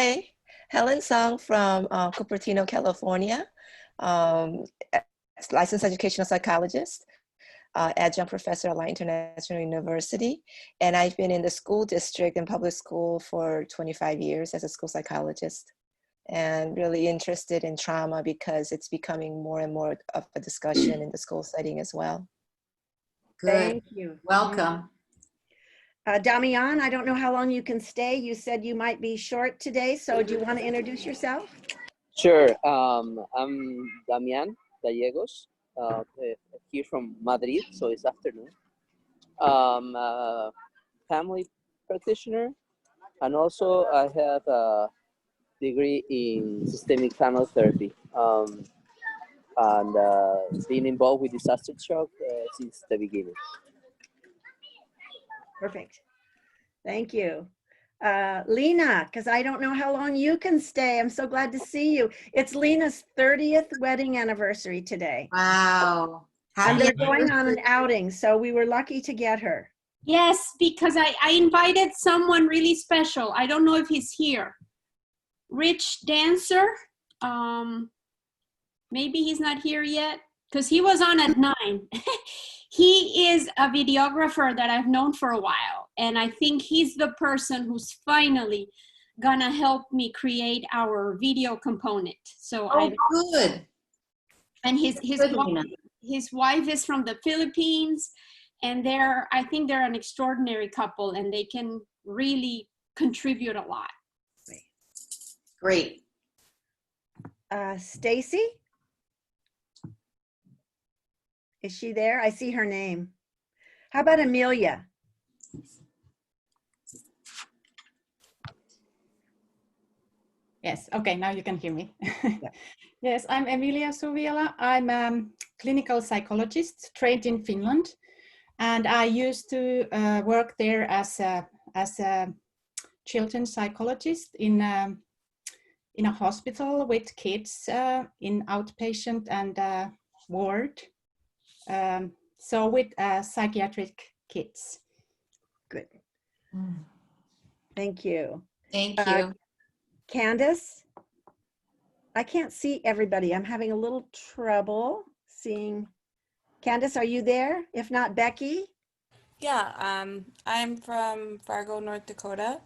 Hi, Helen Song from Cupertino, California. Um, Licensed educational psychologist, adjunct professor at Light International University. And I've been in the school district and public school for 25 years as a school psychologist, and really interested in trauma because it's becoming more and more of a discussion in the school setting as well. Good. Thank you. Welcome. Damian, I don't know how long you can stay. You said you might be short today, so do you want to introduce yourself? Sure. I'm Damian Gallegos, here from Madrid, so it's afternoon. A family practitioner, and also I have a degree in systemic family therapy, and been involved with disaster shock since the beginning. Perfect. Thank you. Lena, because I don't know how long you can stay. I'm so glad to see you. It's Lena's 30th wedding anniversary today. Wow. And Happy they're going on an outing, so we were lucky to get her. Yes, because I invited someone really special. I don't know if he's here. Rich Dancer. Maybe he's not here yet because he was on at 9. He is a videographer that I've known for a while, and I think he's the person who's finally gonna help me create our video component. So good. And his wife is from the Philippines, and I think they're an extraordinary couple, and they can really contribute a lot. Great. Stacy? Is she there? I see her name. How about Amelia? Yes, okay, now you can hear me. Yes, I'm Emilia Suviala. I'm a clinical psychologist trained in Finland, and I used to work there as a children's psychologist in a hospital with kids in outpatient and ward. So with psychiatric kids. Good. Thank you. Thank you. Candace? I can't see everybody. I'm having a little trouble seeing. Candace, are you there? If not, Becky? Yeah, I'm from Fargo, North Dakota,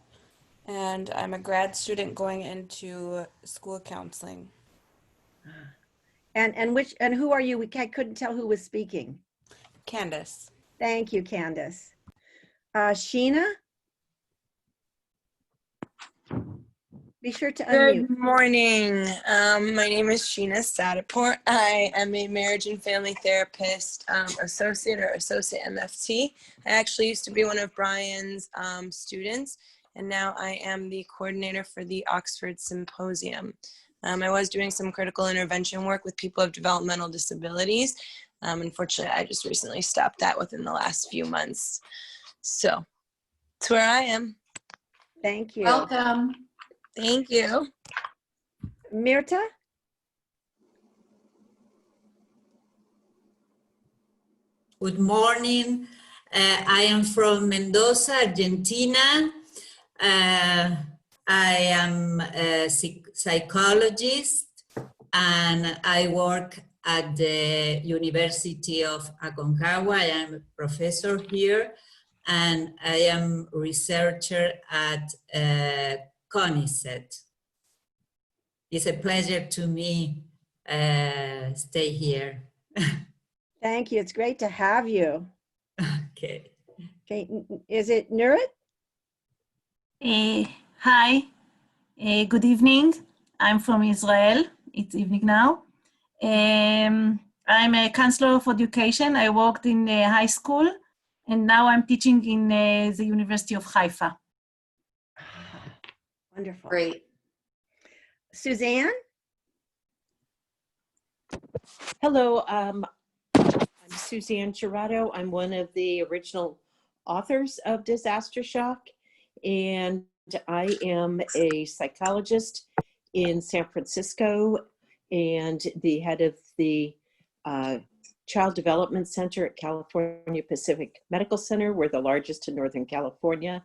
and I'm a grad student going into school counseling. And who are you? I couldn't tell who was speaking. Candace. Thank you, Candace. Sheena? Be sure to unmute. Good morning. My name is Sheena Sataport. I am a marriage and family therapist associate MFT. I actually used to be one of Brian's students, and now I am the coordinator for the Oxford Symposium. I was doing some critical intervention work with people with developmental disabilities. Unfortunately, I just recently stopped that within the last few months. So that's where I am. Thank you. Welcome. Thank you. Mirta? Good morning. I am from Mendoza, Argentina. I am a psychologist, and I work at the University of Aconcagua. I am a professor here, and I am researcher at CONICET. It's a pleasure to me stay here. Thank you. It's great to have you. Okay. Okay. Is it Nurit? Hi. Good evening. I'm from Israel. It's evening now. I'm a counselor of education. I worked in high school, and now I'm teaching in the University of Haifa. Wonderful. Great. Suzanne? Hello, I'm Suzanne Gerardo. I'm one of the original authors of Disaster Shock, and I am a psychologist in San Francisco and the head of the Child Development Center at California Pacific Medical Center. We're the largest in Northern California.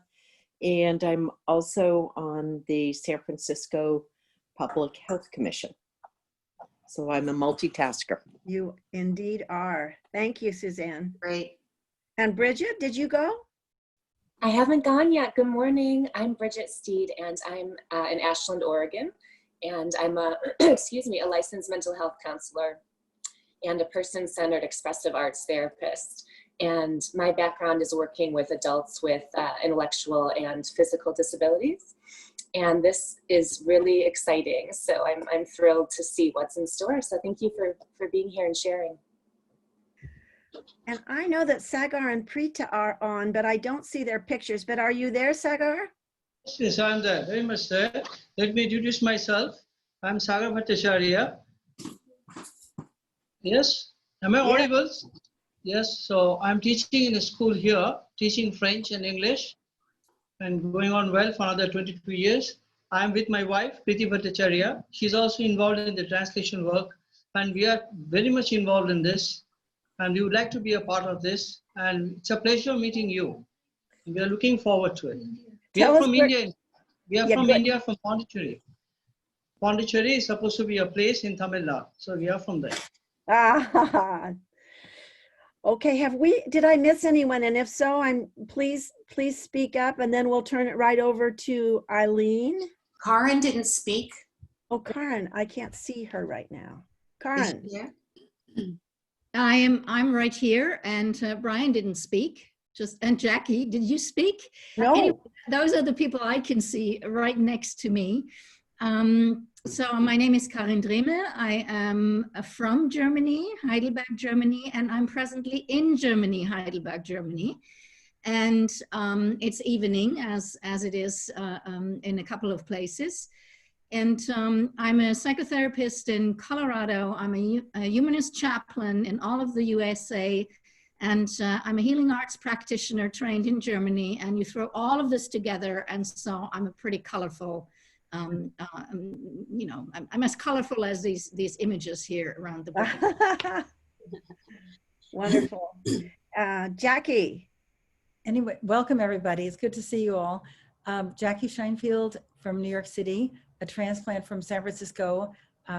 And I'm also on the San Francisco Public Health Commission. So I'm a multitasker. You indeed are. Thank you, Suzanne. Great. And Bridget, did you go? I haven't gone yet. Good morning. I'm Bridget Steed, and I'm in Ashland, Oregon. And I'm a, excuse me, a licensed mental health counselor and a person-centered expressive arts therapist. And my background is working with adults with intellectual and physical disabilities. And this is really exciting. So I'm thrilled to see what's in store. So thank you for being here and sharing. And I know that Sagar and Preeta are on, but I don't see their pictures. But are you there, Sagar? Yes, I'm there, very much there. Let me introduce myself. I'm Sagar Bhattacharya. Yes, am I audible? Yes, so I'm teaching in a school here, teaching French and English, and going on well for another 22 years. I'm with my wife, Preeti Bhattacharya. She's also involved in the translation work, and we are very much involved in this, and we would like to be a part of this, and it's a pleasure meeting you. We are looking forward to it. We are from India. We are from India, from Pondicherry. Pondicherry is supposed to be a place in Tamil Nadu, so we are from there. Ah, okay, did I miss anyone? And if so, please speak up, and then we'll turn it right over to Ilene. Karen didn't speak. Oh, Karen, I can't see her right now. Karen. Yeah. I'm right here, and Brian didn't speak. And Jackie, did you speak? No. Anyway, those are the people I can see right next to me. So my name is Karin Drehme. I am from Germany, Heidelberg, Germany, and I'm presently in Germany, Heidelberg, Germany. And it's evening, as it is in a couple of places. And I'm a psychotherapist in Colorado. I'm a humanist chaplain in all of the USA. And I'm a healing arts practitioner trained in Germany. And you throw all of this together, and so I'm a pretty colorful, you know, I'm as colorful as these images here around the book. Wonderful. Jackie. Anyway, welcome everybody. It's good to see you all. Jackie Scheinfield from New York City, a transplant from San Francisco,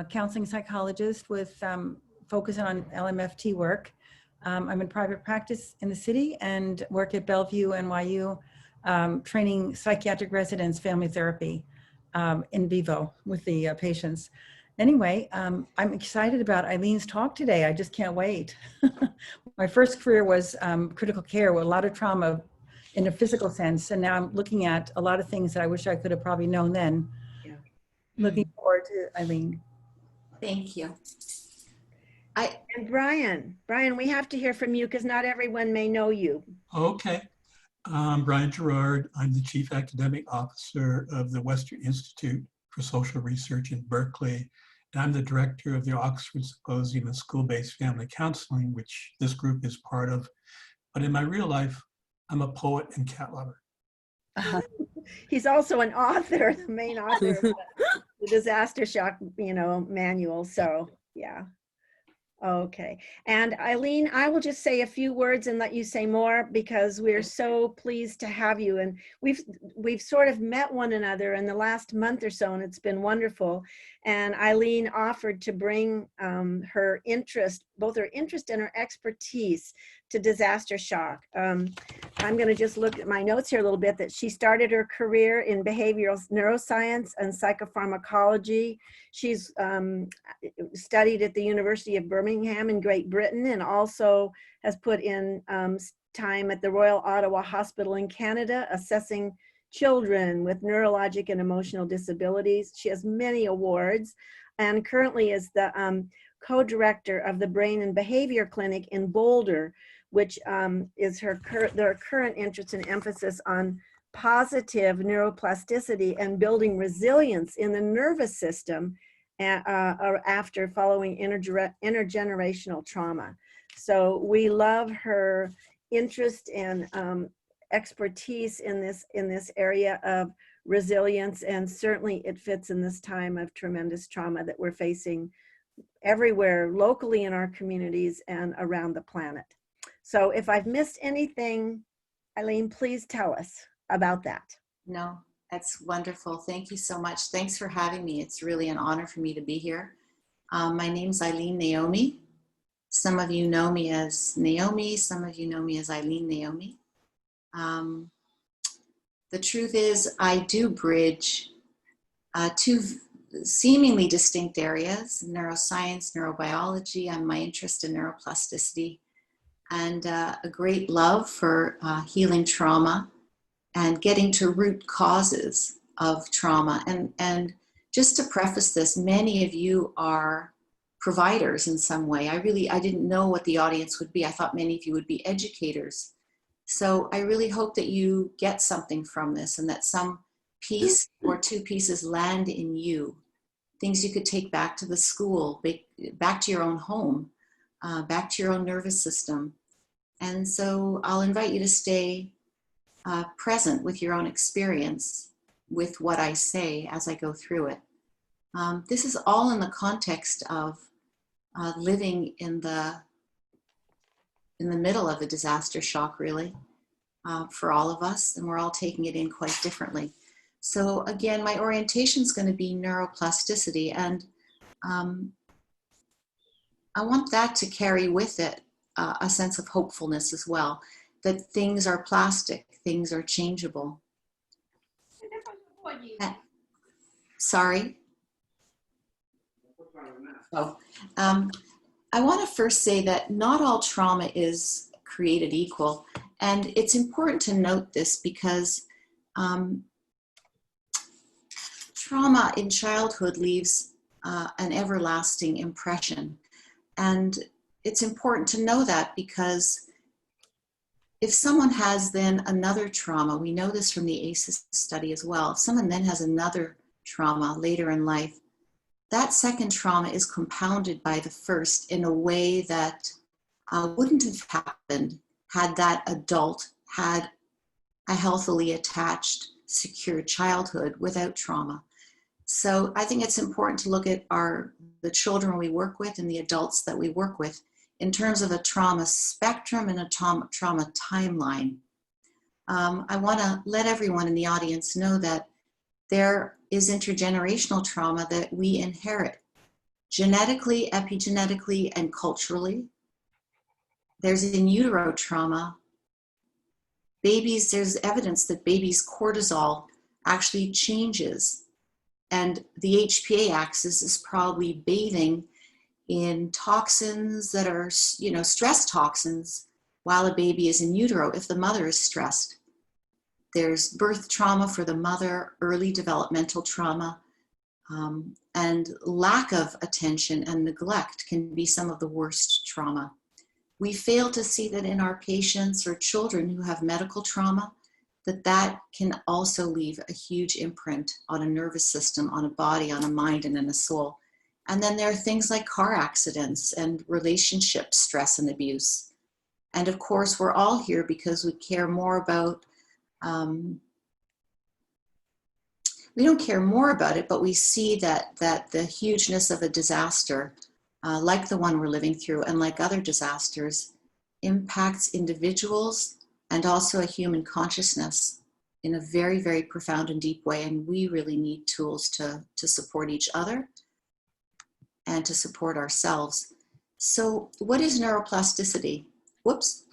counseling psychologist with focus on LMFT work. I'm in private practice in the city and work at Bellevue, NYU, training psychiatric residents, family therapy in vivo with the patients. Anyway, I'm excited about Ilene's talk today. I just can't wait. My first career was critical care with a lot of trauma in a physical sense. And now I'm looking at a lot of things that I wish I could have probably known then. Yeah. Looking forward to Ilene. Thank you. And Brian, we have to hear from you because not everyone may know you. Okay. I'm Brian Gerard. I'm the Chief Academic Officer of the Western Institute for Social Research in Berkeley. And I'm the director of the Oxford Symposium on School-Based Family Counseling, which this group is part of. But in my real life, I'm a poet and cat lover. He's also an author, the main author of the Disaster Shock, manual. So, yeah. Okay. And Ilene, I will just say a few words and let you say more because we're so pleased to have you. And we've sort of met one another in the last month or so, and it's been wonderful. And Ilene offered to bring her interest, both her interest and her expertise to disaster shock. I'm going to just look at my notes here a little bit that she started her career in behavioral neuroscience and psychopharmacology. She's studied at the University of Birmingham in Great Britain and also has put in time at the Royal Ottawa Hospital in Canada, assessing children with neurologic and emotional disabilities. She has many awards and currently is the co-director of the Brain and Behavior Clinic in Boulder, which is their current interest and emphasis on positive neuroplasticity and building resilience in the nervous system after following intergenerational trauma. So we love her interest and expertise in this area of resilience, and certainly it fits in this time of tremendous trauma that we're facing everywhere, locally in our communities and around the planet. So if I've missed anything, Ilene, please tell us about that. No, that's wonderful. Thank you so much. Thanks for having me. It's really an honor for me to be here. My name's Ilene Naomi. Some of you know me as Naomi. Some of you know me as Ilene Naomi. The truth is, I do bridge two seemingly distinct areas: neuroscience, neurobiology, and my interest in neuroplasticity, and a great love for healing trauma and getting to root causes of trauma. And just to preface this, many of you are providers in some way. I didn't know what the audience would be. I thought many of you would be educators. So I really hope that you get something from this and that some piece or two pieces land in you. Things you could take back to the school, back to your own home, back to your own nervous system. And so I'll invite you to stay present with your own experience with what I say as I go through it. This is all in the context of living in the middle of a disaster shock, really, for all of us, and we're all taking it in quite differently. So again, my orientation is going to be neuroplasticity, and I want that to carry with it a sense of hopefulness as well, that things are plastic, things are changeable. Sorry? Oh, I want to first say that not all trauma is created equal. And it's important to note this because trauma in childhood leaves an everlasting impression. And it's important to know that because if someone has then another trauma, we know this from the ACEs study as well, if someone then has another trauma later in life, that second trauma is compounded by the first in a way that wouldn't have happened had that adult had a healthily attached, secure childhood without trauma. So I think it's important to look at the children we work with and the adults that we work with in terms of a trauma spectrum and a trauma timeline. I want to let everyone in the audience know that there is intergenerational trauma that we inherit genetically, epigenetically, and culturally. There's in utero trauma. Babies, there's evidence that babies' cortisol actually changes, and the HPA axis is probably bathing in toxins that are, stress toxins while a baby is in utero if the mother is stressed. There's birth trauma for the mother, early developmental trauma, and lack of attention and neglect can be some of the worst trauma. We fail to see that in our patients or children who have medical trauma, that can also leave a huge imprint on a nervous system, on a body, on a mind, and in a soul. And then there are things like car accidents and relationship stress and abuse. And of course, we're all here because we care more about, we don't care more about it, but we see that the hugeness of a disaster, like the one we're living through and like other disasters, impacts individuals and also a human consciousness in a very, very profound and deep way. And we really need tools to support each other and to support ourselves. So what is neuroplasticity? Whoops.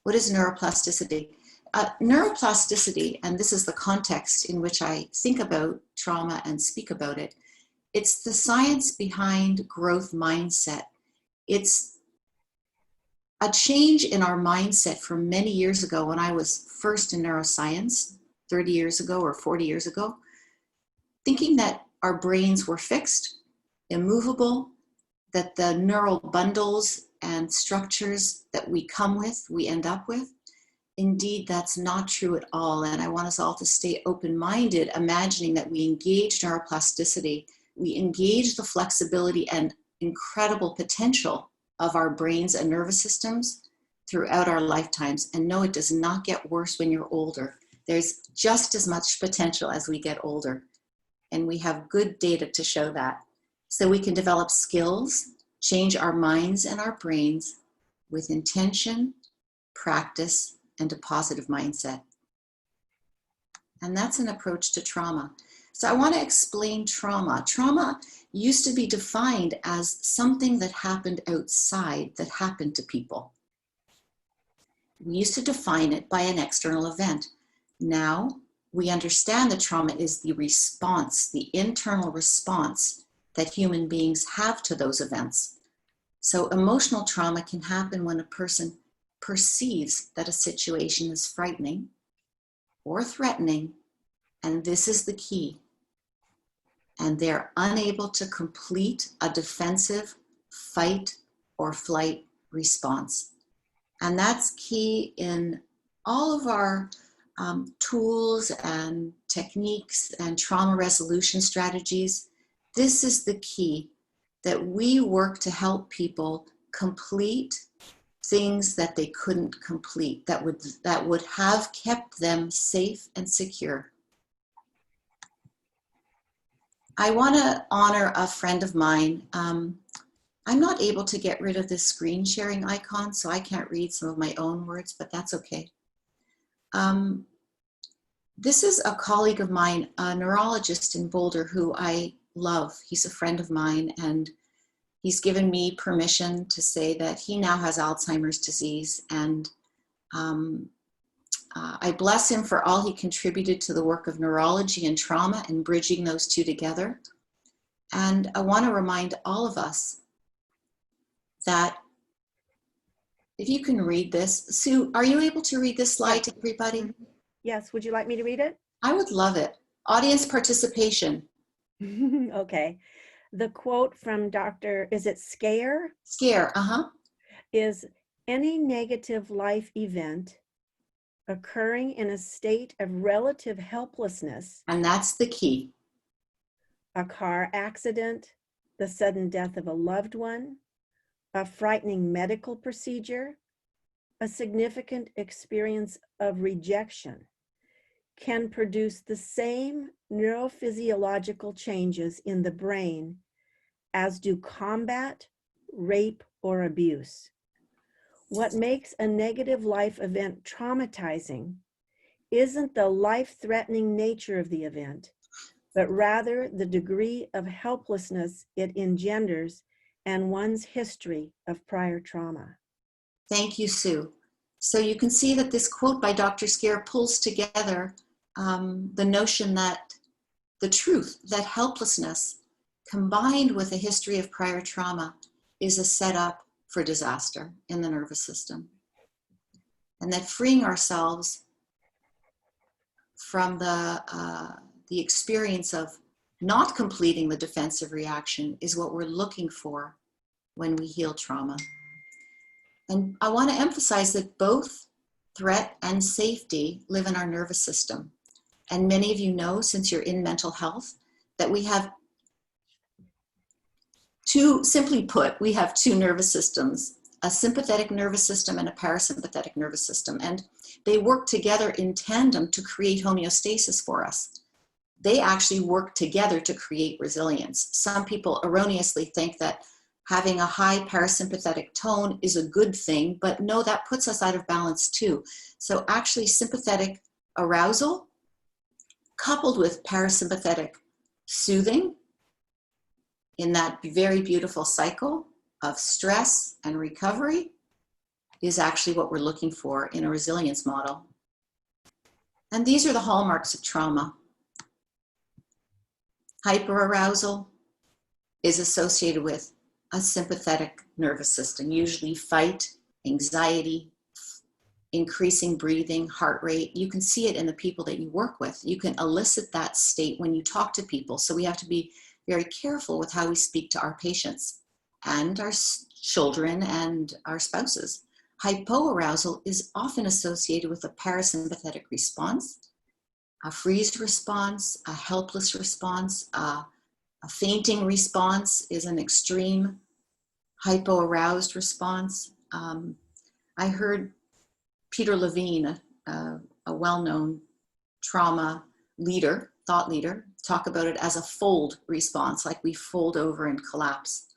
What is neuroplasticity? Neuroplasticity, and this is the context in which I think about trauma and speak about it, it's the science behind growth mindset. It's a change in our mindset from many years ago when I was first in neuroscience, 30 years ago or 40 years ago, thinking that our brains were fixed, immovable, that the neural bundles and structures that we come with, we end up with. Indeed, that's not true at all. And I want us all to stay open-minded, imagining that we engage neuroplasticity, we engage the flexibility and incredible potential of our brains and nervous systems throughout our lifetimes. And no, it does not get worse when you're older. There's just as much potential as we get older. And we have good data to show that. So we can develop skills, change our minds and our brains with intention, practice, and a positive mindset. And that's an approach to trauma. So I want to explain trauma. Trauma used to be defined as something that happened outside that happened to people. We used to define it by an external event. Now we understand that trauma is the response, the internal response that human beings have to those events. So emotional trauma can happen when a person perceives that a situation is frightening or threatening, and this is the key, and they're unable to complete a defensive fight or flight response. And that's key in all of our tools and techniques and trauma resolution strategies. This is the key, that we work to help people complete things that they couldn't complete, that would have kept them safe and secure. I want to honor a friend of mine. I'm not able to get rid of this screen sharing icon, so I can't read some of my own words, but that's okay. This is a colleague of mine, a neurologist in Boulder who I love. He's a friend of mine, and he's given me permission to say that he now has Alzheimer's disease, and I bless him for all he contributed to the work of neurology and trauma and bridging those two together. And I want to remind all of us that if you can read this, Sue, are you able to read this slide to everybody? Yes, would you like me to read it? I would love it. Audience participation. Okay. The quote from Dr. Is it Scare? Scare, is any negative life event occurring in a state of relative helplessness. And that's the key. A car accident, the sudden death of a loved one, a frightening medical procedure, a significant experience of rejection can produce the same neurophysiological changes in the brain as do combat, rape, or abuse. What makes a negative life event traumatizing isn't the life-threatening nature of the event, but rather the degree of helplessness it engenders and one's history of prior trauma. Thank you, Sue. So you can see that this quote by Dr. Scare pulls together the notion that the truth, that helplessness combined with a history of prior trauma is a setup for disaster in the nervous system. And that freeing ourselves from the experience of not completing the defensive reaction is what we're looking for when we heal trauma. And I want to emphasize that both threat and safety live in our nervous system. And many of you know, since you're in mental health, that we have simply put, we have two nervous systems, a sympathetic nervous system and a parasympathetic nervous system. And they work together in tandem to create homeostasis for us. They actually work together to create resilience. Some people erroneously think that having a high parasympathetic tone is a good thing, but no, that puts us out of balance too. So actually sympathetic arousal coupled with parasympathetic soothing in that very beautiful cycle of stress and recovery is actually what we're looking for in a resilience model. And these are the hallmarks of trauma. Hyperarousal is associated with a sympathetic nervous system, usually fight, anxiety, increasing breathing, heart rate. You can see it in the people that you work with. You can elicit that state when you talk to people. So we have to be very careful with how we speak to our patients and our children and our spouses. Hypoarousal is often associated with a parasympathetic response, a freeze response, a helpless response, a fainting response is an extreme hypoaroused response. I heard Peter Levine, a well-known trauma leader, thought leader, talk about it as a fold response, like we fold over and collapse.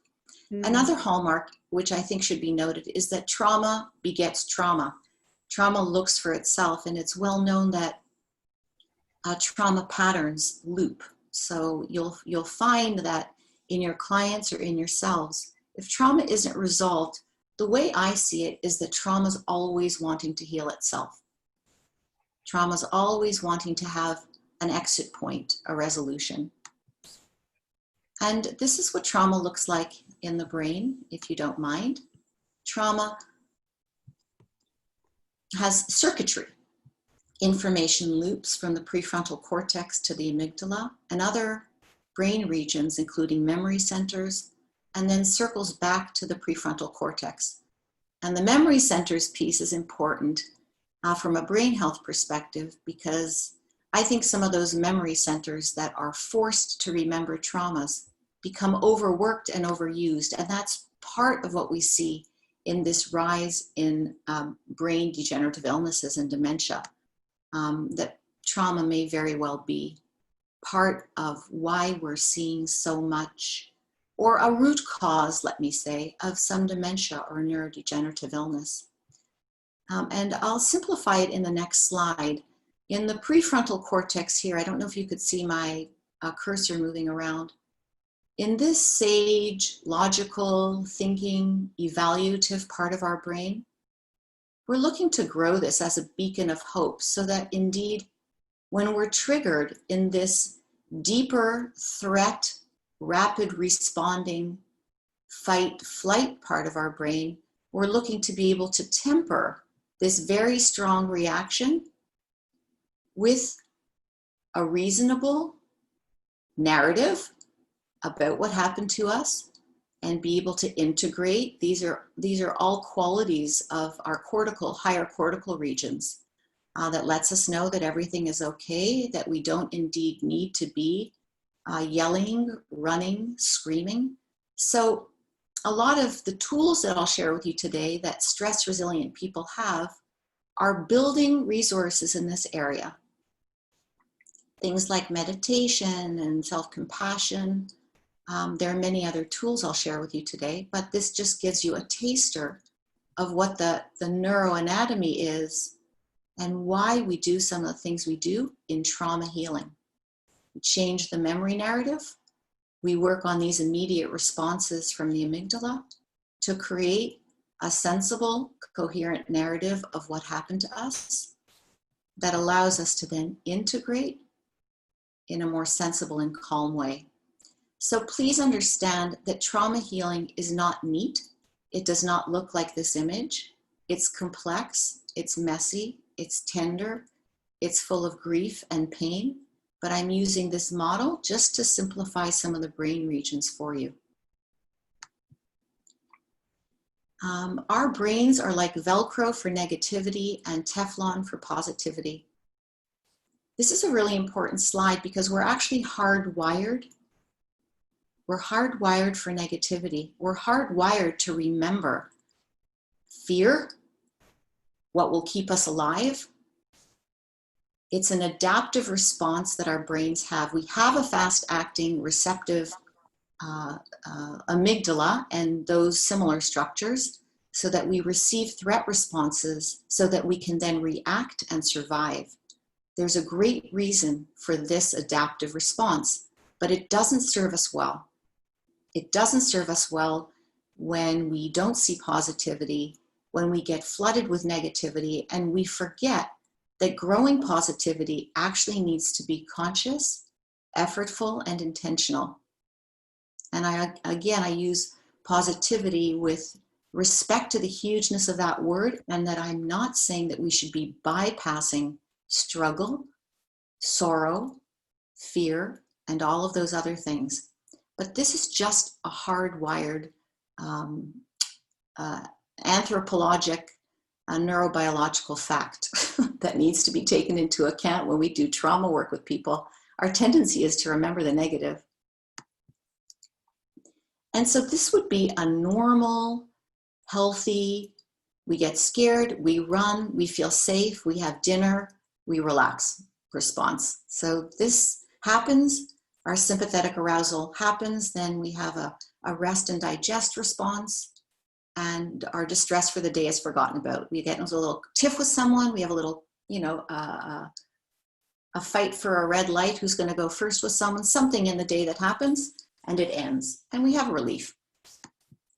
Another hallmark, which I think should be noted, is that trauma begets trauma. Trauma looks for itself, and it's well known that trauma patterns loop. So you'll find that in your clients or in yourselves, if trauma isn't resolved, the way I see it is that trauma is always wanting to heal itself. Trauma is always wanting to have an exit point, a resolution. And this is what trauma looks like in the brain, if you don't mind. Trauma has circuitry, information loops from the prefrontal cortex to the amygdala and other brain regions, including memory centers, and then circles back to the prefrontal cortex. And the memory centers piece is important from a brain health perspective, because I think some of those memory centers that are forced to remember traumas become overworked and overused. And that's part of what we see in this rise in brain degenerative illnesses and dementia, that trauma may very well be part of why we're seeing so much, or a root cause, let me say, of some dementia or neurodegenerative illness. And I'll simplify it in the next slide. In the prefrontal cortex here, I don't know if you could see my cursor moving around. In this sage, logical, thinking, evaluative part of our brain, we're looking to grow this as a beacon of hope so that indeed, when we're triggered in this deeper threat, rapid responding, fight, flight part of our brain, we're looking to be able to temper this very strong reaction with a reasonable narrative about what happened to us and be able to integrate. These are all qualities of our higher cortical regions that lets us know that everything is okay, that we don't indeed need to be yelling, running, screaming. So a lot of the tools that I'll share with you today that stress resilient people have are building resources in this area. Things like meditation and self-compassion. There are many other tools I'll share with you today, but this just gives you a taster of what the neuroanatomy is and why we do some of the things we do in trauma healing. We change the memory narrative. We work on these immediate responses from the amygdala to create a sensible, coherent narrative of what happened to us that allows us to then integrate in a more sensible and calm way. So please understand that trauma healing is not neat. It does not look like this image. It's complex, it's messy, it's tender, it's full of grief and pain, but I'm using this model just to simplify some of the brain regions for you. Our brains are like Velcro for negativity and Teflon for positivity. This is a really important slide because we're actually hardwired. We're hardwired for negativity. We're hardwired to remember fear, what will keep us alive. It's an adaptive response that our brains have. We have a fast-acting receptive amygdala and those similar structures so that we receive threat responses so that we can then react and survive. There's a great reason for this adaptive response, but it doesn't serve us well. It doesn't serve us well when we don't see positivity, when we get flooded with negativity, and we forget that growing positivity actually needs to be conscious, effortful, and intentional. And I use positivity with respect to the hugeness of that word, and that I'm not saying that we should be bypassing struggle, sorrow, fear, and all of those other things. But this is just a hardwired anthropologic neurobiological fact that needs to be taken into account when we do trauma work with people. Our tendency is to remember the negative. And so this would be a normal, healthy, we get scared, we run, we feel safe, we have dinner, we relax response. So this happens, our sympathetic arousal happens, then we have a rest and digest response, and our distress for the day is forgotten about. We get into a little tiff with someone, we have a little, a fight for a red light, who's going to go first with someone, something in the day that happens, and it ends, and we have relief.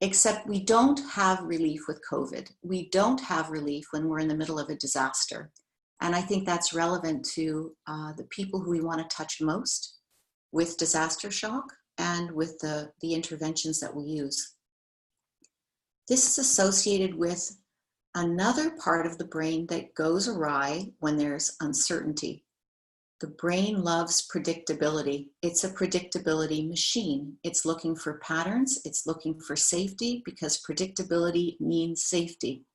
Except we don't have relief with COVID. We don't have relief when we're in the middle of a disaster. And I think that's relevant to the people who we want to touch most with disaster shock and with the interventions that we use. This is associated with another part of the brain that goes awry when there's uncertainty. The brain loves predictability. It's a predictability machine. It's looking for patterns. It's looking for safety, because predictability means safety.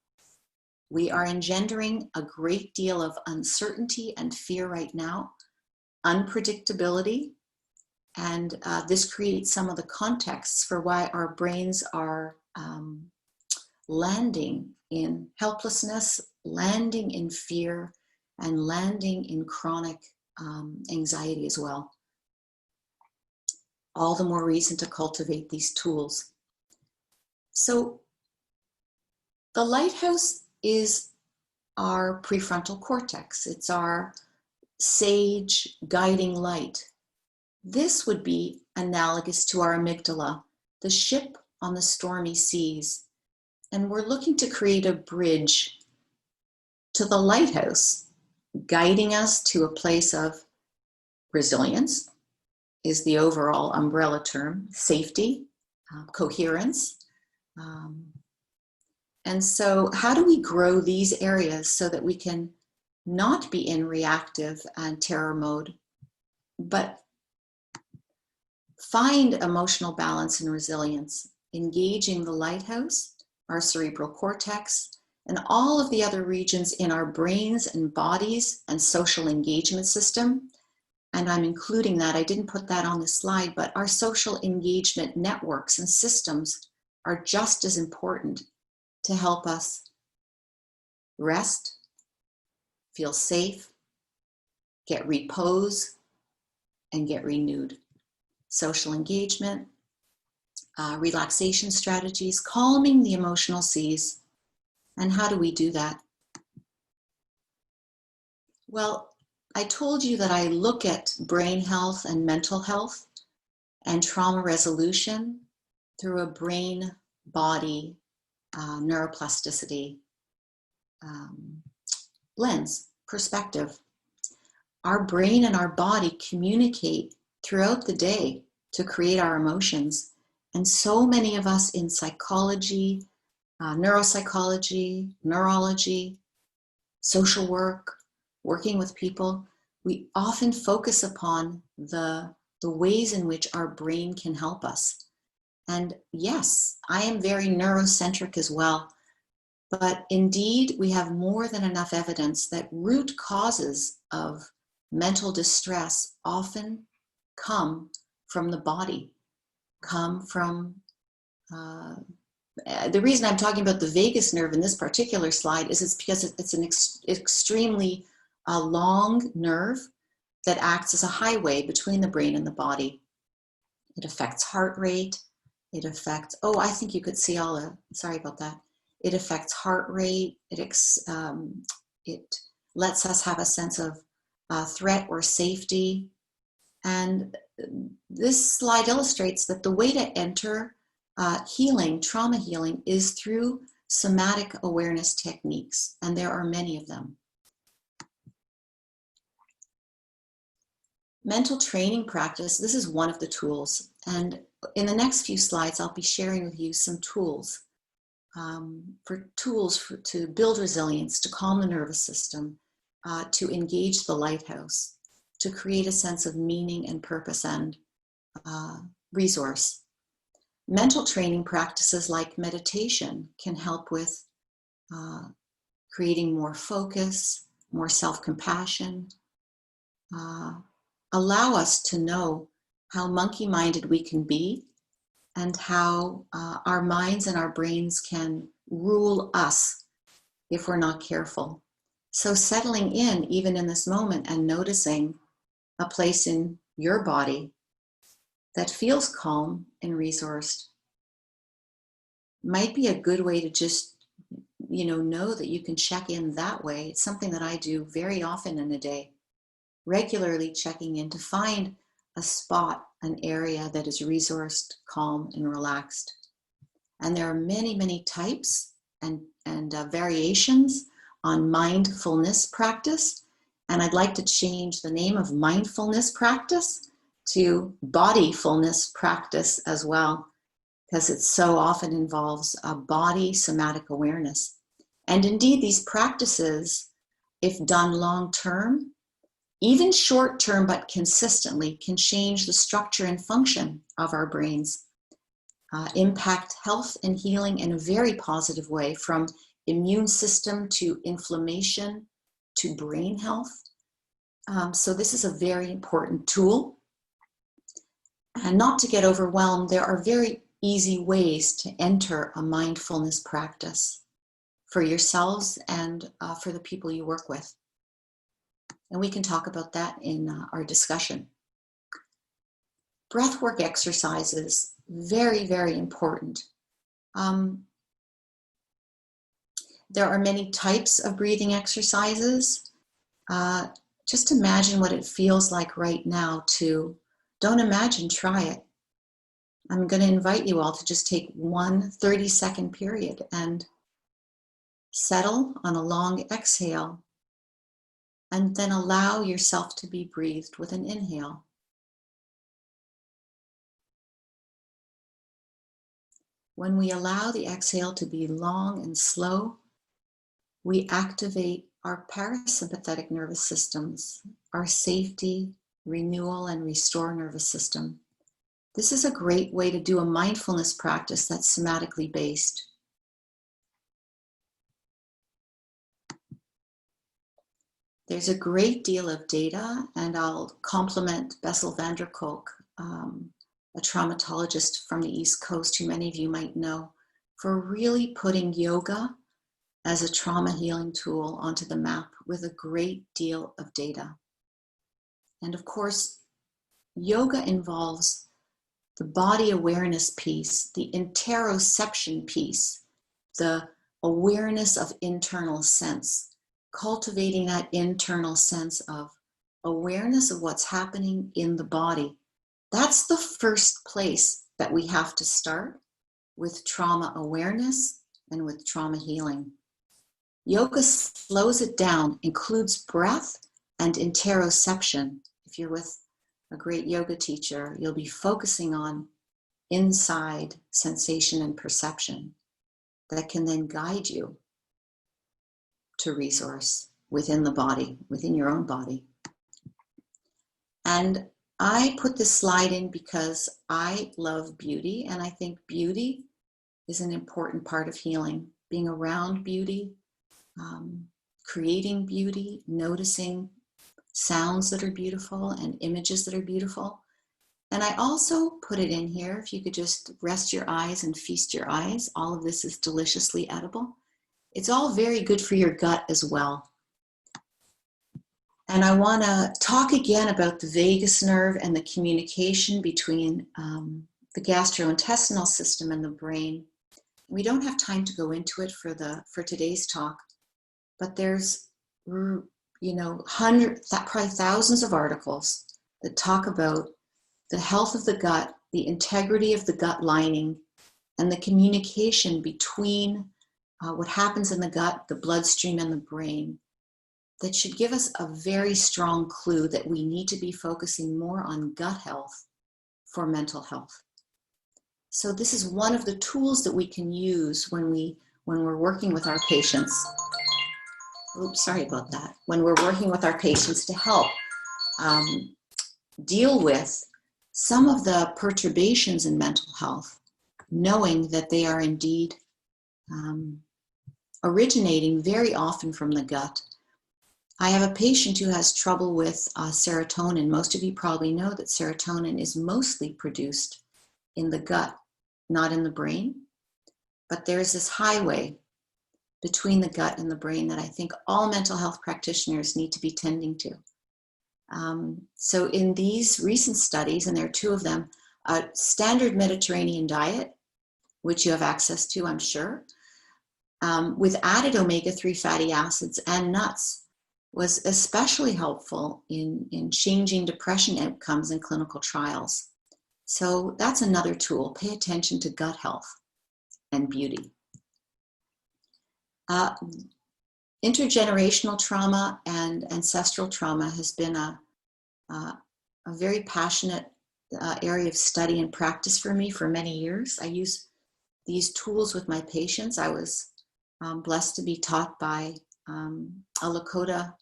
We are engendering a great deal of uncertainty and fear right now, unpredictability, and this creates some of the contexts for why our brains are landing in helplessness, landing in fear, and landing in chronic anxiety as well. All the more reason to cultivate these tools. So the lighthouse is our prefrontal cortex. It's our sage guiding light. This would be analogous to our amygdala, the ship on the stormy seas. And we're looking to create a bridge to the lighthouse, guiding us to a place of resilience is the overall umbrella term, safety, coherence. And so how do we grow these areas so that we can not be in reactive and terror mode, but find emotional balance and resilience, engaging the lighthouse, our cerebral cortex, and all of the other regions in our brains and bodies and social engagement system. And I'm including that, I didn't put that on the slide, but our social engagement networks and systems are just as important to help us rest, feel safe, get repose, and get renewed. Social engagement, relaxation strategies, calming the emotional seas. And how do we do that? Well, I told you that I look at brain health and mental health and trauma resolution through a brain-body neuroplasticity lens, perspective. Our brain and our body communicate throughout the day to create our emotions. And so many of us in psychology, neuropsychology, neurology, social work, working with people, we often focus upon the ways in which our brain can help us. And yes, I am very neurocentric as well, but indeed we have more than enough evidence that root causes of mental distress often come from the body, come from the reason I'm talking about the vagus nerve in this particular slide is it's because it's an extremely long nerve that acts as a highway between the brain and the body. It affects heart rate. It affects, oh, I think you could see all the, sorry about that. It affects heart rate. It lets us have a sense of threat or safety. And this slide illustrates that the way to enter healing, trauma healing, is through somatic awareness techniques, and there are many of them. Mental training practice, this is one of the tools, and in the next few slides I'll be sharing with you some tools to build resilience, to calm the nervous system, to engage the lighthouse, to create a sense of meaning and purpose and resource. Mental training practices like meditation can help with creating more focus, more self-compassion, allow us to know how monkey-minded we can be and how our minds and our brains can rule us if we're not careful. So settling in, even in this moment, and noticing a place in your body that feels calm and resourced might be a good way to just, know that you can check in that way. It's something that I do very often in a day. regularly checking in to find a spot, an area that is resourced, calm, and relaxed. And there are many, many types and variations on mindfulness practice. And I'd like to change the name of mindfulness practice to bodyfulness practice as well, because it so often involves a body somatic awareness. And indeed, these practices, if done long-term, even short-term but consistently, can change the structure and function of our brains, impact health and healing in a very positive way, from immune system to inflammation to brain health. So this is a very important tool. And not to get overwhelmed, there are very easy ways to enter a mindfulness practice for yourselves and for the people you work with. And we can talk about that in our discussion. Breathwork exercises, very, very important. There are many types of breathing exercises. Just imagine what it feels like right now to, don't imagine, try it. I'm going to invite you all to just take one 30-second period and settle on a long exhale, and then allow yourself to be breathed with an inhale. When we allow the exhale to be long and slow, we activate our parasympathetic nervous systems, our safety, renewal, and restore nervous system. This is a great way to do a mindfulness practice that's somatically based. There's a great deal of data, and I'll compliment Bessel van der Kolk, a traumatologist from the East Coast who many of you might know, for really putting yoga as a trauma healing tool onto the map with a great deal of data. And of course, yoga involves the body awareness piece, the interoception piece, the awareness of internal sense, cultivating that internal sense of awareness of what's happening in the body. That's the first place that we have to start with trauma awareness and with trauma healing. Yoga slows it down, includes breath and interoception. If you're with a great yoga teacher, you'll be focusing on inside sensation and perception that can then guide you to resource within the body, within your own body. And I put this slide in because I love beauty, and I think beauty is an important part of healing. Being around beauty, creating beauty, noticing sounds that are beautiful and images that are beautiful. And I also put it in here, if you could just rest your eyes and feast your eyes, all of this is deliciously edible. It's all very good for your gut as well. And I want to talk again about the vagus nerve and the communication between the gastrointestinal system and the brain. We don't have time to go into it for today's talk, but there's hundreds, probably thousands of articles that talk about the health of the gut, the integrity of the gut lining, and the communication between what happens in the gut, the bloodstream, and the brain. That should give us a very strong clue that we need to be focusing more on gut health for mental health. So this is one of the tools that we can use when we're working with our patients. Oops, sorry about that. When we're working with our patients to help deal with some of the perturbations in mental health, knowing that they are indeed originating very often from the gut. I have a patient who has trouble with serotonin. Most of you probably know that serotonin is mostly produced in the gut, not in the brain. But there's this highway between the gut and the brain that I think all mental health practitioners need to be tending to. So in these recent studies, and there are two of them, a standard Mediterranean diet, which you have access to, I'm sure, with added omega-3 fatty acids and nuts, was especially helpful in changing depression outcomes in clinical trials. So that's another tool. Pay attention to gut health and beauty. Intergenerational trauma and ancestral trauma has been a very passionate area of study and practice for me for many years. I use these tools with my patients. I was blessed to be taught by a Lakota,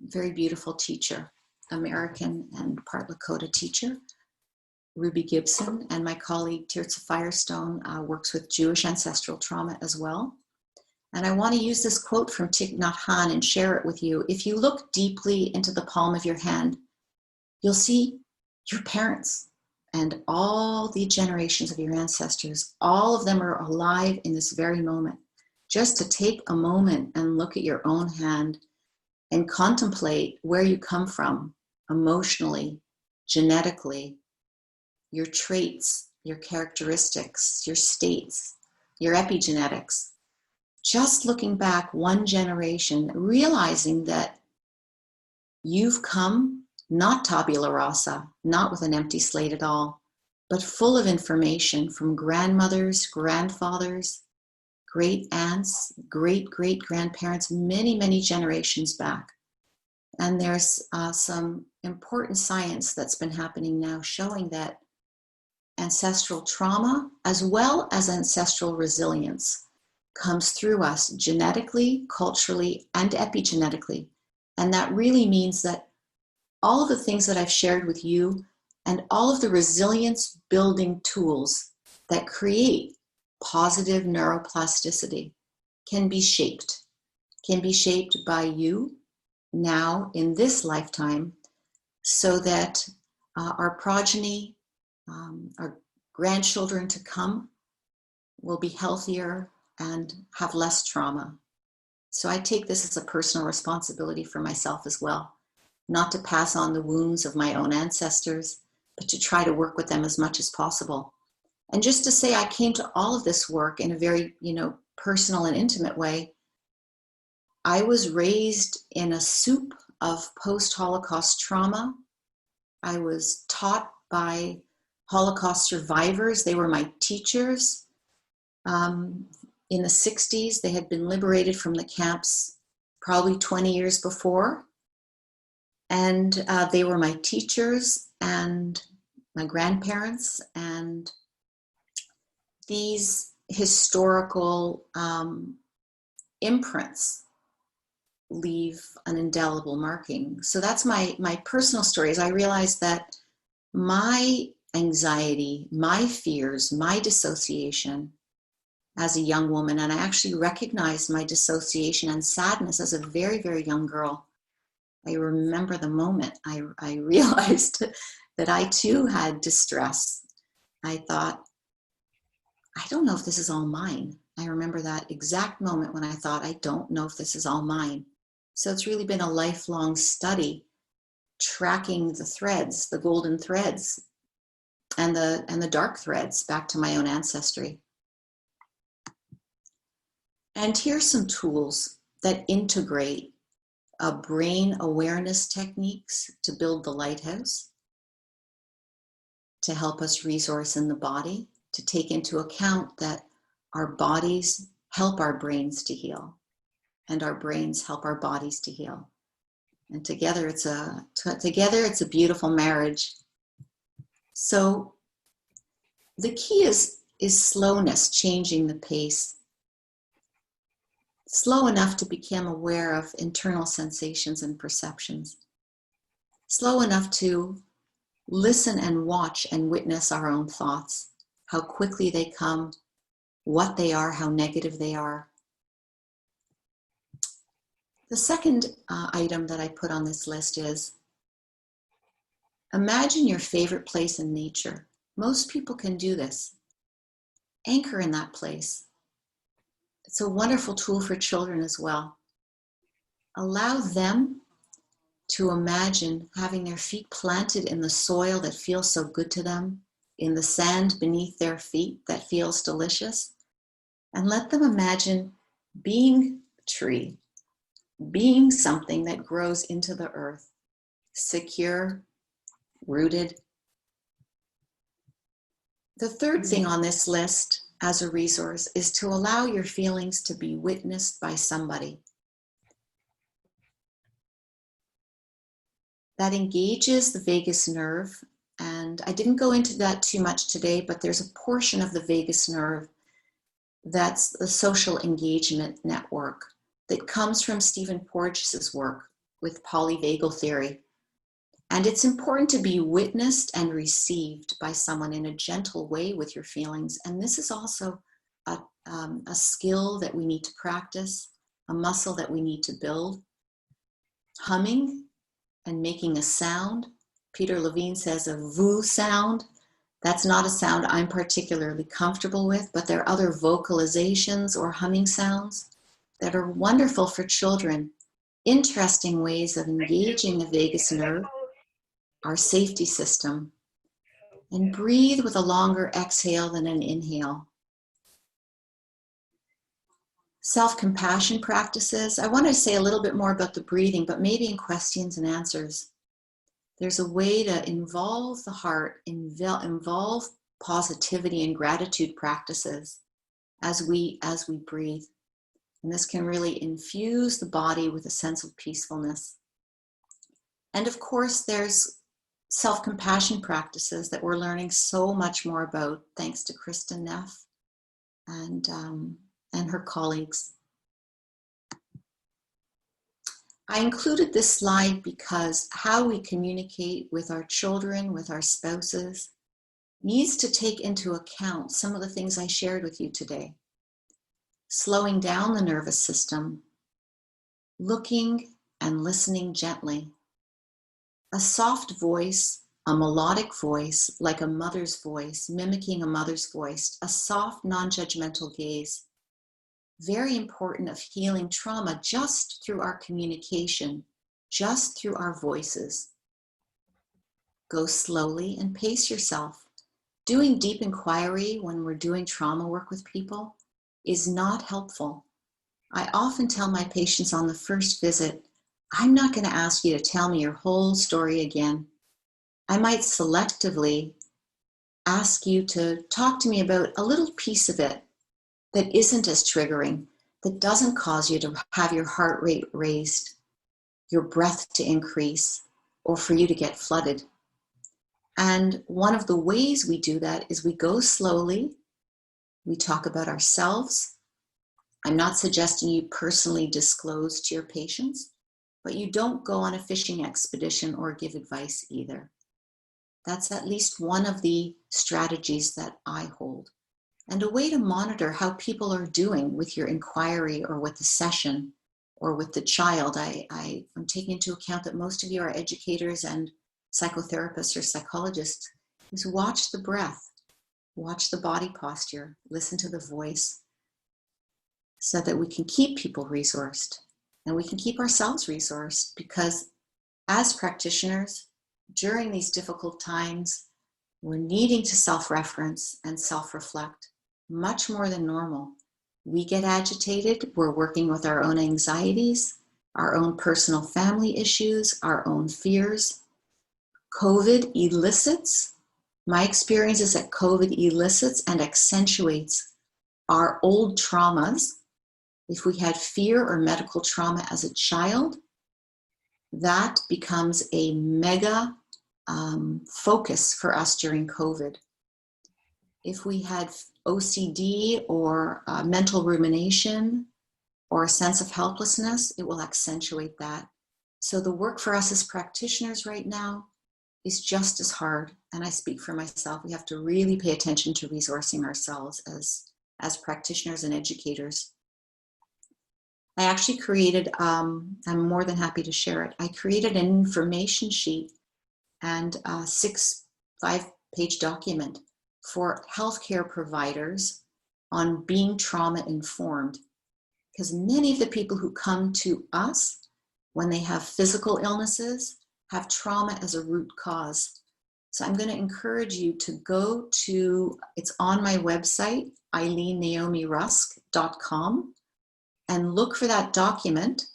very beautiful teacher, American and part Lakota teacher, Ruby Gibson, and my colleague Tirza Firestone works with Jewish ancestral trauma as well. And I want to use this quote from Thich Nhat Hanh and share it with you. If you look deeply into the palm of your hand, you'll see your parents and all the generations of your ancestors. All of them are alive in this very moment. Just to take a moment and look at your own hand and contemplate where you come from emotionally, genetically, your traits, your characteristics, your states, your epigenetics. Just looking back one generation, realizing that you've come not tabula rasa, not with an empty slate at all, but full of information from grandmothers, grandfathers, great aunts, great-great-grandparents, many, many generations back. And there's some important science that's been happening now showing that ancestral trauma, as well as ancestral resilience, comes through us genetically, culturally, and epigenetically. And that really means that all of the things that I've shared with you and all of the resilience building tools that create positive neuroplasticity can be shaped by you now in this lifetime, so that our progeny, our grandchildren to come will be healthier and have less trauma. So I take this as a personal responsibility for myself as well, not to pass on the wounds of my own ancestors, but to try to work with them as much as possible. And just to say, I came to all of this work in a very, personal and intimate way. I was raised in a soup of post-Holocaust trauma. I was taught by Holocaust survivors. They were my teachers. In the 60s, they had been liberated from the camps probably 20 years before. And they were my teachers and my grandparents. And these historical imprints leave an indelible marking. So that's my personal story. Is I realized that my anxiety, my fears, my dissociation as a young woman, and I actually recognized my dissociation and sadness as a very, very young girl. I remember the moment I realized that I too had distress. I thought, I don't know if this is all mine. I remember that exact moment when I thought, I don't know if this is all mine. So it's really been a lifelong study, tracking the threads, the golden threads, and the dark threads back to my own ancestry. And here's some tools that integrate brain awareness techniques to build the lighthouse, to help us resource in the body, to take into account that our bodies help our brains to heal, and our brains help our bodies to heal. And together it's a beautiful marriage. So the key is slowness, changing the pace. Slow enough to become aware of internal sensations and perceptions. Slow enough to listen and watch and witness our own thoughts, how quickly they come, what they are, how negative they are. The second item that I put on this list is, imagine your favorite place in nature. Most people can do this. Anchor in that place. It's a wonderful tool for children as well. Allow them to imagine having their feet planted in the soil that feels so good to them, in the sand beneath their feet that feels delicious, and let them imagine being a tree, being something that grows into the earth, secure, rooted. The third thing on this list as a resource is to allow your feelings to be witnessed by somebody. That engages the vagus nerve. And I didn't go into that too much today, but there's a portion of the vagus nerve that's the social engagement network that comes from Stephen Porges' work with polyvagal theory. And it's important to be witnessed and received by someone in a gentle way with your feelings. And this is also a skill that we need to practice, a muscle that we need to build. Humming and making a sound. Peter Levine says a voo sound. That's not a sound I'm particularly comfortable with, but there are other vocalizations or humming sounds that are wonderful for children. Interesting ways of engaging the vagus nerve, our safety system, and breathe with a longer exhale than an inhale. Self-compassion practices. I want to say a little bit more about the breathing, but maybe in questions and answers. There's a way to involve the heart, involve positivity and gratitude practices as we breathe. And this can really infuse the body with a sense of peacefulness. And of course, there's self-compassion practices that we're learning so much more about, thanks to Kristen Neff and her colleagues. I included this slide because how we communicate with our children, with our spouses, needs to take into account some of the things I shared with you today. Slowing down the nervous system, looking and listening gently. A soft voice, a melodic voice, like a mother's voice, mimicking a mother's voice, a soft, non-judgmental gaze. Very important of healing trauma just through our communication, just through our voices. Go slowly and pace yourself. Doing deep inquiry when we're doing trauma work with people is not helpful. I often tell my patients on the first visit, I'm not going to ask you to tell me your whole story again. I might selectively ask you to talk to me about a little piece of it that isn't as triggering, that doesn't cause you to have your heart rate raised, your breath to increase, or for you to get flooded. And one of the ways we do that is we go slowly, we talk about ourselves. I'm not suggesting you personally disclose to your patients, but you don't go on a fishing expedition or give advice either. That's at least one of the strategies that I hold. And a way to monitor how people are doing with your inquiry or with the session or with the child. I'm taking into account that most of you are educators and psychotherapists or psychologists, is watch the breath, watch the body posture, listen to the voice, so that we can keep people resourced and we can keep ourselves resourced, because as practitioners, during these difficult times, we're needing to self-reference and self-reflect much more than normal. We get agitated, we're working with our own anxieties, our own personal family issues, our own fears. COVID elicits, my experience is that COVID elicits and accentuates our old traumas. If we had fear or medical trauma as a child, that becomes a mega focus for us during COVID. If we had OCD or mental rumination or a sense of helplessness, it will accentuate that. So the work for us as practitioners right now is just as hard. And I speak for myself. We have to really pay attention to resourcing ourselves as practitioners and educators. I actually created, I'm more than happy to share it. I created an information sheet and a 5-page document for healthcare providers on being trauma informed. Because many of the people who come to us when they have physical illnesses have trauma as a root cause. So I'm going to encourage you to go to, it's on my website, IleneNaomiRusk.com, and look for that document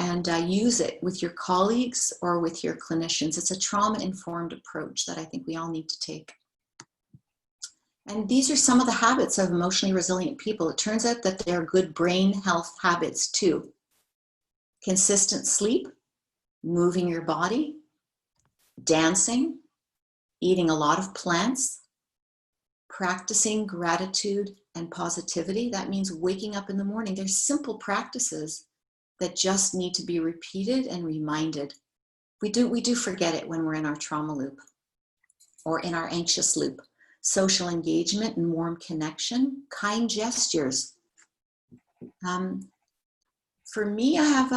and use it with your colleagues or with your clinicians. It's a trauma-informed approach that I think we all need to take. And these are some of the habits of emotionally resilient people. It turns out that they're good brain health habits too. Consistent sleep, moving your body, dancing, eating a lot of plants, practicing gratitude and positivity. That means waking up in the morning. There's simple practices that just need to be repeated and reminded. We do forget it when we're in our trauma loop or in our anxious loop. Social engagement and warm connection, kind gestures. For me, I have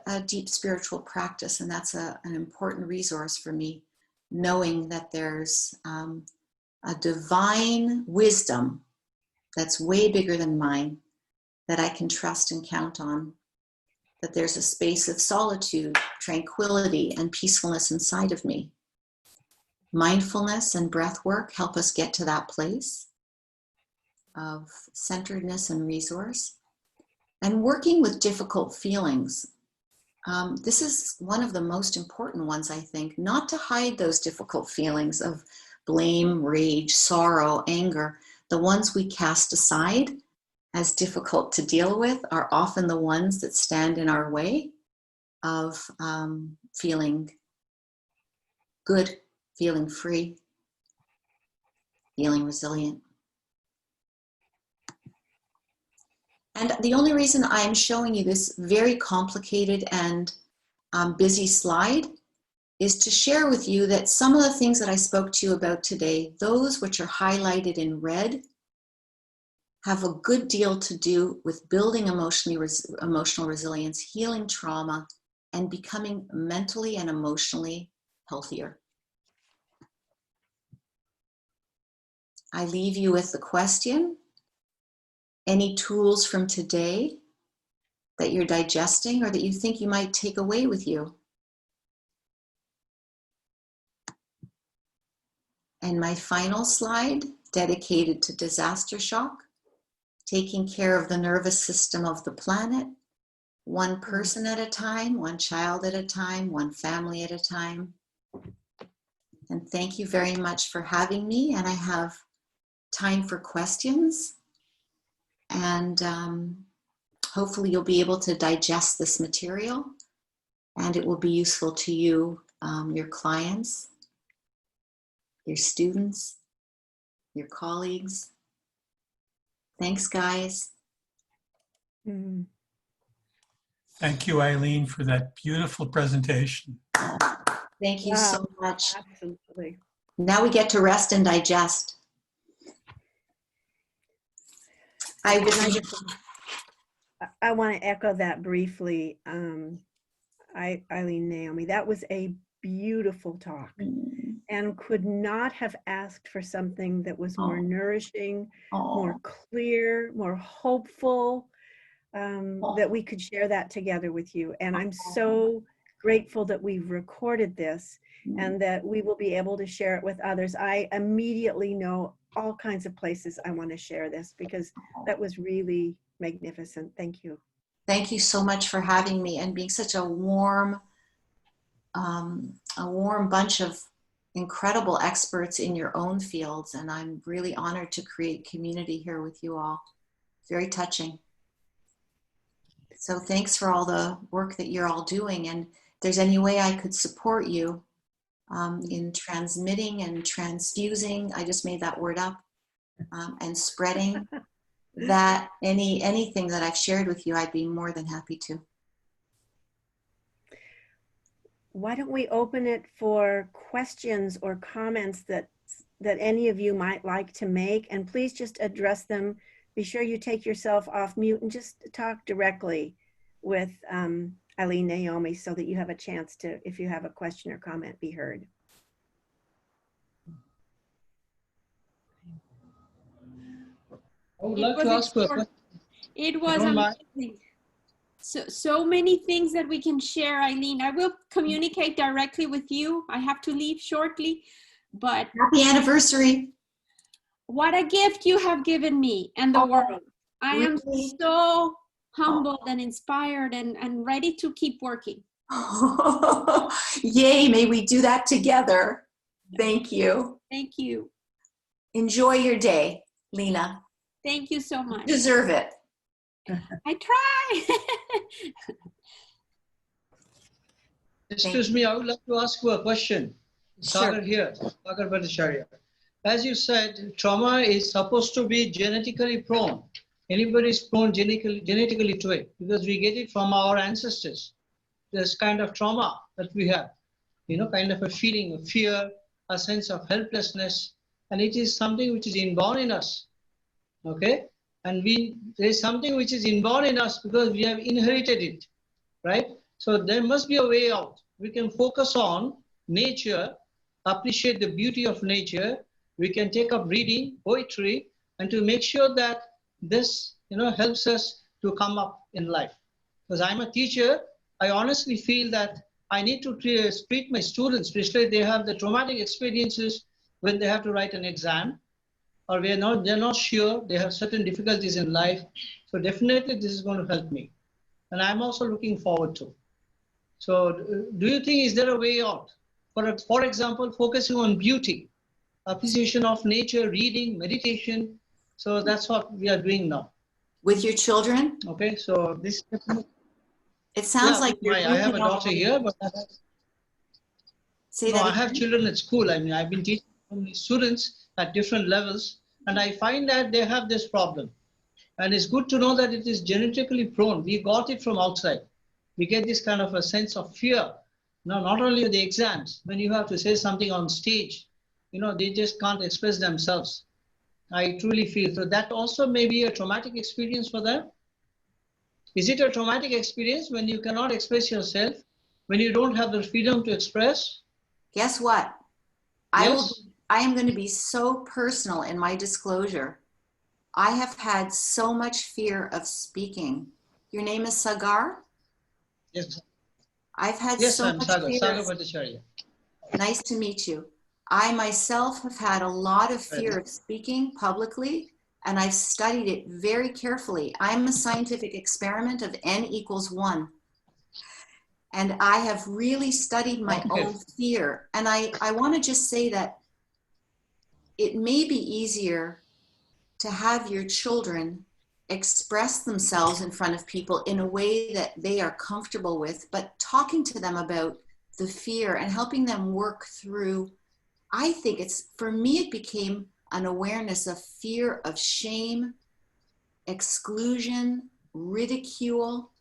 a deep spiritual practice, and that's an important resource for me, knowing that there's a divine wisdom that's way bigger than mine, that I can trust and count on, that there's a space of solitude, tranquility, and peacefulness inside of me. Mindfulness and breath work help us get to that place of centeredness and resource. And working with difficult feelings. This is one of the most important ones, I think, not to hide those difficult feelings of blame, rage, sorrow, anger. The ones we cast aside as difficult to deal with are often the ones that stand in our way of feeling good, feeling free, feeling resilient. And the only reason I'm showing you this very complicated and busy slide is to share with you that some of the things that I spoke to you about today, those which are highlighted in red, have a good deal to do with building emotional resilience, healing trauma, and becoming mentally and emotionally healthier. I leave you with the question, any tools from today that you're digesting or that you think you might take away with you? And my final slide, dedicated to disaster shock, taking care of the nervous system of the planet, one person at a time, one child at a time, one family at a time. And thank you very much for having me. And I have time for questions. And hopefully you'll be able to digest this material and it will be useful to you, your clients, your students, your colleagues. Thanks, guys. Thank you, Ilene, for that beautiful presentation. Thank you so much. Absolutely. Now we get to rest and digest. I want to echo that briefly. Ilene Naomi, that was a beautiful talk and could not have asked for something that was more nourishing, more clear, more hopeful, that we could share that together with you. And I'm so grateful that we've recorded this and that we will be able to share it with others. I immediately know all kinds of places I want to share this because that was really magnificent. Thank you. Thank you so much for having me and being such a warm bunch of incredible experts in your own fields. And I'm really honored to create community here with you all. Very touching. So thanks for all the work that you're all doing. And if there's any way I could support you in transmitting and transfusing, I just made that word up, and spreading that, anything that I've shared with you, I'd be more than happy to. Why don't we open it for questions or comments that any of you might like to make, and please just address them. Be sure you take yourself off mute and just talk directly with Ilene Naomi so that you have a chance to, if you have a question or comment, be heard. I would like to ask a question. It was amazing. So many things that we can share, Ilene. I will communicate directly with you. I have to leave shortly, but happy anniversary. What a gift you have given me and the world. I am so humbled and inspired and ready to keep working. Yay, may we do that together. Thank you. Thank you. Enjoy your day, Lena. Thank you so much. You deserve it. I try. Excuse me, I would like to ask you a question. Sure. Sagar here, Sagar Bhattacharya. As you said, trauma is supposed to be genetically prone. Anybody is prone genetically to it because we get it from our ancestors. This kind of trauma that we have, kind of a feeling of fear, a sense of helplessness, and it is something which is inborn in us. Okay, and there is something which is inborn in us because we have inherited it, right? So there must be a way out. We can focus on nature, appreciate the beauty of nature. We can take up reading, poetry, and to make sure that this, helps us to come up in life. Because I'm a teacher, I honestly feel that I need to treat my students, especially they have the traumatic experiences when they have to write an exam, or they're not sure, they have certain difficulties in life. So definitely this is going to help me. And I'm also looking forward to. So do you think, is there a way out? For example, focusing on beauty, appreciation of nature, reading, meditation. So that's what we are doing now. With your children? Okay, so this. It sounds like you're I have a moving daughter on. here, but Say that I have children at school. I mean, I've been teaching students at different levels, and I find that they have this problem. And it's good to know that it is genetically prone. We got it from outside. We get this kind of a sense of fear. Not only the exams, when you have to say something on stage, they just can't express themselves. I truly feel. So that also may be a traumatic experience for them. Is it a traumatic experience when you cannot express yourself, when you don't have the freedom to express? Guess what? Yes. I am going to be so personal in my disclosure. I have had so much fear of speaking. Your name is Sagar? Yes. I've had Yes, so I'm much Sagar, fear. Sagar Bhattacharya. Nice to meet you. I myself have had a lot of fear of speaking publicly, and I've studied it very carefully. I'm a scientific experiment of n equals 1. And I have really studied my own fear. And I want to just say that it may be easier to have your children express themselves in front of people in a way that they are comfortable with, but talking to them about the fear and helping them work through, I think for me, it became an awareness of fear of shame, exclusion, ridicule,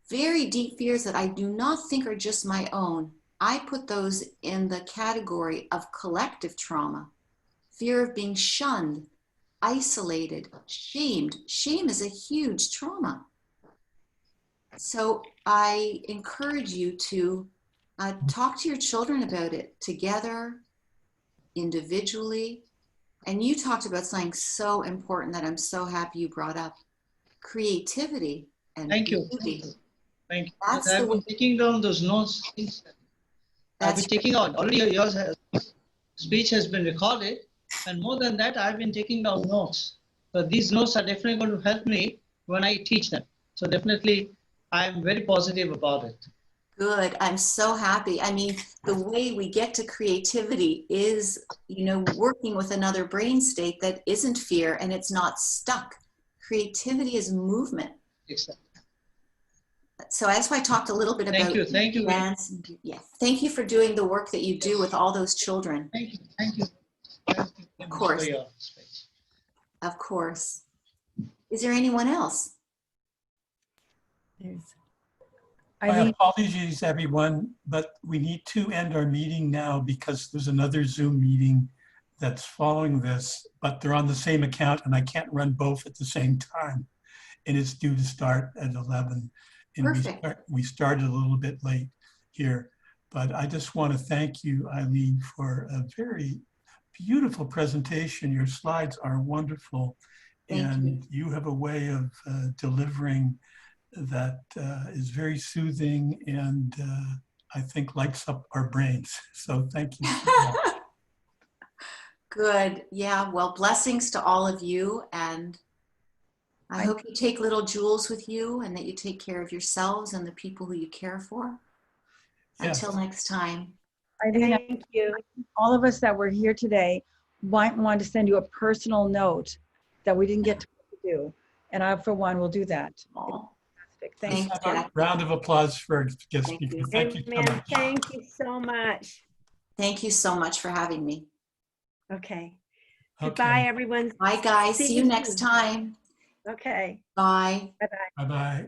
very deep fears that I do not think are just my own. I put those in the category of collective trauma, fear of being shunned, isolated, shamed. Shame is a huge trauma. So I encourage you to talk to your children about it together, individually. And you talked about something so important that I'm so happy you brought up, creativity and beauty. Thank you. That's I've been taking down those notes. I've been taking out. Already your speech has been recorded. And more than that, I've been taking down notes. So these notes are definitely going to help me when I teach them. So definitely, I'm very positive about it. Good. I'm so happy. I mean, the way we get to creativity is, working with another brain state that isn't fear and it's not stuck. Creativity is movement. Exactly. So that's why I talked a little bit about Thank you. dance. Yeah. Thank you for doing the work that you do with all those children. Thank you. Of course. Of course. Is there anyone else? My apologies, everyone, but we need to end our meeting now because there's another Zoom meeting that's following this, but they're on the same account and I can't run both at the same time. And it's due to start at 11. And we started a little bit late here, but I just want to thank you, Ilene, for a very beautiful presentation. Your slides are wonderful. And you have a way of delivering that is very soothing and I think lights up our brains. So thank you so much. Good. Yeah. Well, blessings to all of you. And I hope you take little jewels with you and that you take care of yourselves and the people who you care for. Yes. Until next time. Eileen, Thank you. all of us that were here today want to send you a personal note that we didn't get to do. And I, for one, will do that. Oh, Thanks. Let's have a round of applause for guest speaker. Thank you so Amen. much. Thank you so much. Thank you so much for having me. Okay. Okay. Goodbye, everyone. Bye, guys. See you next soon. time. Okay. Bye. Bye-bye. Bye-bye.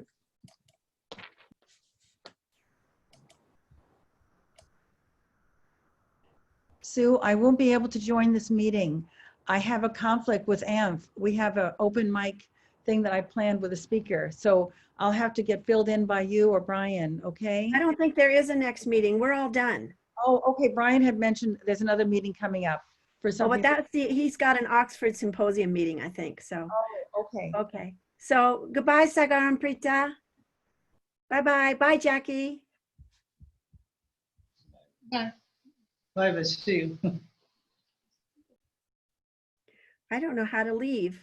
Sue, I won't be able to join this meeting. I have a conflict with AMF. We have an open mic thing that I planned with a speaker. So I'll have to get filled in by you or Brian, okay? I don't think there is a next meeting. We're all done. Oh, okay. Brian had mentioned there's another meeting coming up for Oh, something. but that's he's got an Oxford Symposium meeting, I think. So. Oh, okay. Okay. So goodbye, Sagar and Prita. Bye-bye. Bye, Jackie. Bye. Bye. See you. I don't know how to leave.